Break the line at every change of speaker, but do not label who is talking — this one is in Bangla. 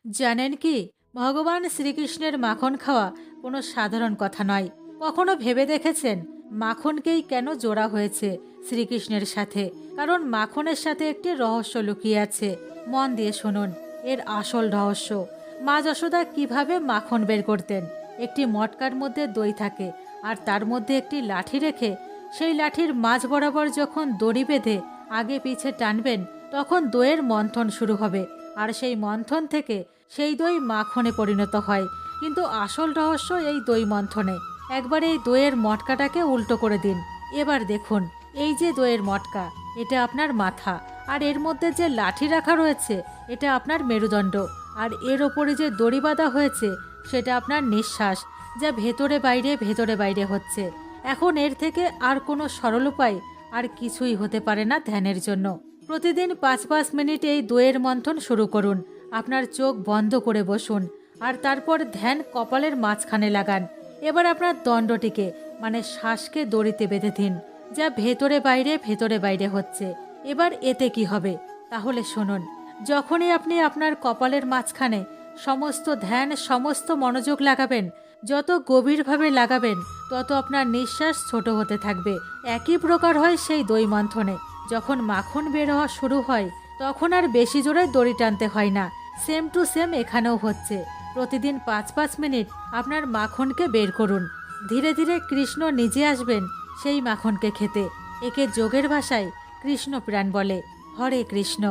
জানেন কি, ভগবান শ্রীকৃষ্ণের মাখন খাওয়া কোনো সাধারণ কথা নয়। কখনো ভেবে দেখেছেন মাখনকেই কেন জোড়া হয়েছে শ্রীকৃষ্ণের সাথে? কারণ মাখনের সাথে একটি রহস্য লুকিয়ে আছে। মন দিয়ে শুনুন এর আসল রহস্য। মা যশোদা কিভাবে মাখন বের করতেন? একটি মটকার মধ্যে দই থাকে, আর তার মধ্যে একটি লাঠি রেখে সেই লাঠির মাঝ বরাবর যখন দড়ি বেঁধে আগে পিছে টানবেন, তখন দইয়ের মন্থন শুরু হবে, আর সেই মন্থন থেকে সেই দই মাখনে পরিণত হয়। কিন্তু আসল রহস্য এই দই মন্থনে। একবার এই দইয়ের মটকাটাকে উল্টো করে দিন। এবার দেখুন, এই যে দইয়ের মটকা, এটা আপনার মাথা, আর এর মধ্যে যে লাঠি রাখা রয়েছে এটা আপনার মেরুদণ্ড, আর এর ওপরে যে দড়ি বাঁধা হয়েছে সেটা আপনার নিঃশ্বাস, যা ভেতরে বাইরে হচ্ছে। এখন এর থেকে আর কোনো সরল উপায় আর কিছুই হতে পারে না ধ্যানের জন্য। প্রতিদিন ৫-৫ মিনিট এই দইয়ের মন্থন শুরু করুন। আপনার চোখ বন্ধ করে বসুন, আর তারপর ধ্যান কপালের মাঝখানে লাগান। এবার আপনার দণ্ডটিকে মানে শ্বাসকে দড়িতে বেঁধে দিন, যা ভেতরে বাইরে হচ্ছে। এবার এতে কি হবে তাহলে শুনুন। যখনই আপনি আপনার কপালের মাঝখানে সমস্ত ধ্যান, সমস্ত মনোযোগ লাগাবেন, যত গভীরভাবে লাগাবেন তত আপনার নিঃশ্বাস ছোট হতে থাকবে। একই প্রকার হয় সেই দই মন্থনে। যখন মাখন বের হওয়া শুরু হয় তখন আর বেশি জোরে দড়ি টানতে হয় না। সেম টু সেম এখানেও হচ্ছে। প্রতিদিন ৫-৫ মিনিট আপনার মাখনকে বের করুন। ধীরে ধীরে কৃষ্ণ নিজে আসবেন সেই মাখনকে খেতে। একে যোগের ভাষায় কৃষ্ণ প্রাণ বলে। হরে কৃষ্ণ।